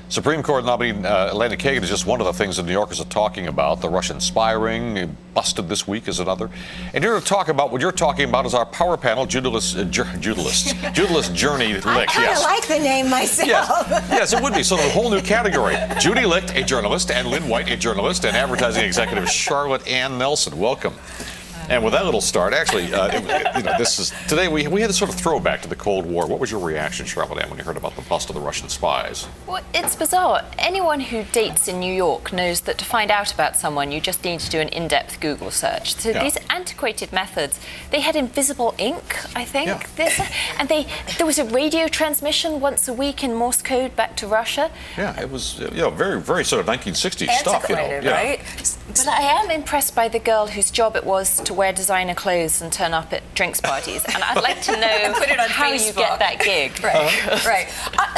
Supreme Court nominee Elena Kagen is just one of the things the New Yorkers are talking about. The Russian spy ring busted this week is another. And here to talk about what you're talking about is our power panel, Judy Licht, Journey Licht. I kind of like the name myself. Yes, it would be. So a whole new category. Judy Licht, a journalist, and Lynn White, a journalist, and advertising executive Charlotte Ann Nelson. Welcome. And with that little start, actually, this is today we had a sort of throwback to the Cold War. What was your reaction, Charlotte Ann, when you heard about the bust of the Russian spies? Well, it's bizarre. Anyone who dates in New York knows that to find out about someone, you just need to do an in-depth Google search. So these antiquated methods, they had invisible ink, I think. Yeah. And there was a radio transmission once a week in Morse code back to Russia. Yeah, it was very, very sort of 1960s stuff. Right? But I am impressed by the girl whose job it was to wear designer clothes and turn up at drinks parties. And I'd like to know how you get that gig. Right.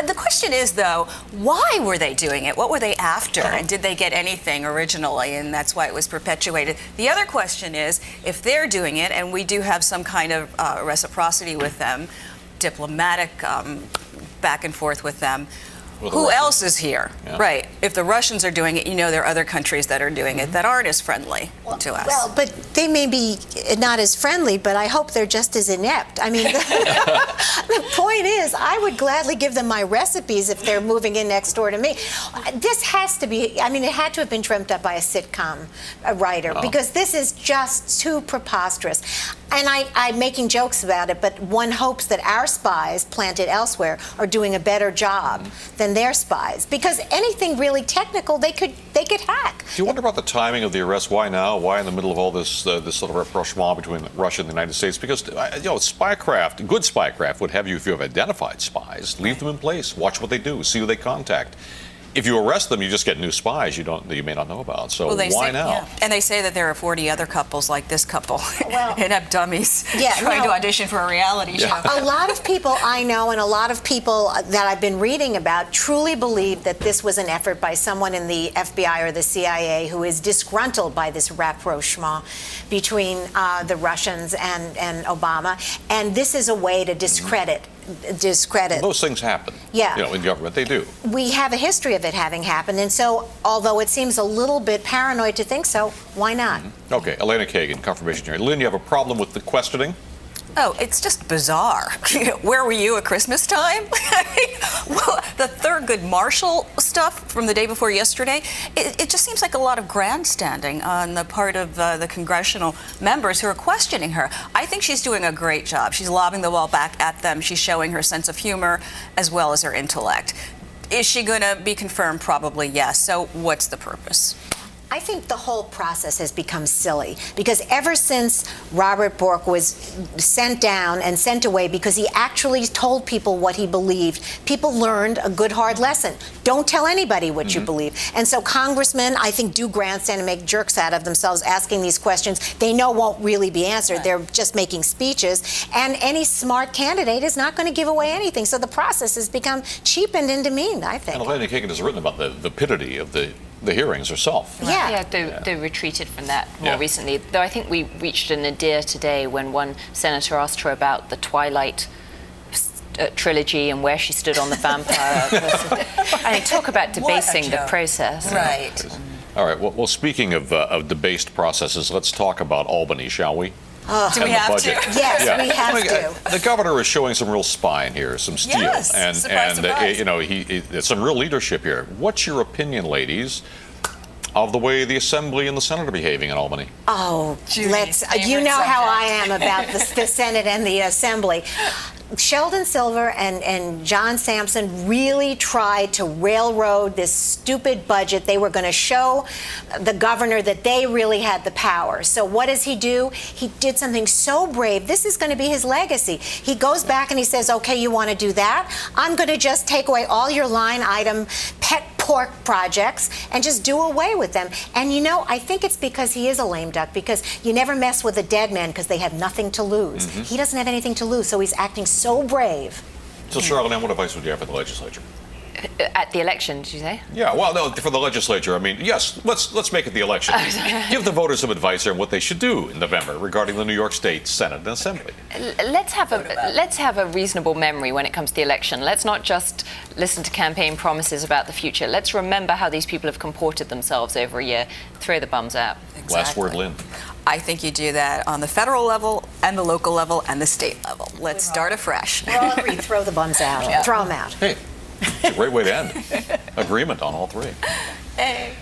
The question is, though, why were they doing it? What were they after? And did they get anything originally? And that's why it was perpetuated. The other question is, if they're doing it, and we do have some kind of reciprocity with them, diplomatic back and forth with them, who else is here? Yeah. Right. If the Russians are doing it, there are other countries that are doing it that aren't as friendly to us. Well, but they may be not as friendly, but I hope they're just as inept. I mean, the point is, I would gladly give them my recipes if they're moving in next door to me. This has to be, it had to have been dreamt up by a sitcom writer, because this is just too preposterous. And I'm making jokes about it, but one hopes that our spies planted elsewhere are doing a better job than their spies, because anything really technical they could hack. Do you wonder about the timing of the arrest? Why now? Why in the middle of all this this sort of rapprochement between Russia and the United States? Because spycraft, good spycraft, would have you, if you have identified spies, leave them in place, watch what they do, see who they contact. If you arrest them, you just get new spies you may not know about. So why now? Yeah. And they say that there are 40 other couples like this couple, inept dummies, trying to audition for a reality show. A lot of people I know and a lot of people that I've been reading about truly believe that this was an effort by someone in the FBI or the CIA who is disgruntled by this rapprochement between the Russians and Obama. And this is a way to discredit. Well, those things happen. Yeah. In government, they do. We have a history of it having happened, and so, although it seems a little bit paranoid to think so, why not? Okay, Elena Kagen, confirmation hearing. Lynn, you have a problem with the questioning? Oh, it's just bizarre. Where were you at Christmas time? Well, the Thurgood Marshall stuff from the day before yesterday, it just seems like a lot of grandstanding on the part of the congressional members who are questioning her. I think she's doing a great job. She's lobbing the ball back at them. She's showing her sense of humor as well as her intellect. Is she going to be confirmed? Probably yes. So what's the purpose? I think the whole process has become silly, because ever since Robert Bork was sent down and sent away because he actually told people what he believed, people learned a good hard lesson. Don't tell anybody what you believe. And so congressmen, I think, do grandstand and make jerks out of themselves asking these questions they know won't really be answered. Right. They're just making speeches. And any smart candidate is not going to give away anything. So the process has become cheapened and demeaned, I think. And Elena Kagen has written about the vapidity of the hearings herself. They retreated from that more recently. Though I think we reached a nadir today when one senator asked her about the Twilight trilogy and where she stood on the vampire. I mean, talk about debasing the process. Right. All right. Well, speaking of debased processes, let's talk about Albany, shall we? Do we have to? Yes, we have to. The governor is showing some real spine here, some steel, and surprise. some real leadership here. What's your opinion, ladies, of the way the Assembly and the Senate are behaving in Albany? Oh, you know how I am about the Senate and the Assembly. Sheldon Silver and John Sampson really tried to railroad this stupid budget. They were going to show the governor that they really had the power. So what does he do? He did something so brave. This is going to be his legacy. He goes back and he says, okay, you want to do that? I'm going to just take away all your line item pet pork projects and just do away with them. And I think it's because he is a lame duck, because you never mess with a dead man because they have nothing to lose. He doesn't have anything to lose, so he's acting so brave. So, Charlotte, what advice would you have for the legislature? At the election, did you say? Yeah, well, no, for the legislature. I mean, yes, let's make it the election. Give the voters some advice on what they should do in November regarding the New York State Senate and Assembly. Let's have a reasonable memory when it comes to the election. Let's not just listen to campaign promises about the future. Let's remember how these people have comported themselves over a year. Throw the bums out. Exactly. Last word, Lynn. I think you do that on the federal level and the local level and the state level. Let's start afresh. We're all agree, throw the bums out. Throw them out. Hey, it's a great way to end. Agreement on all three. Hey.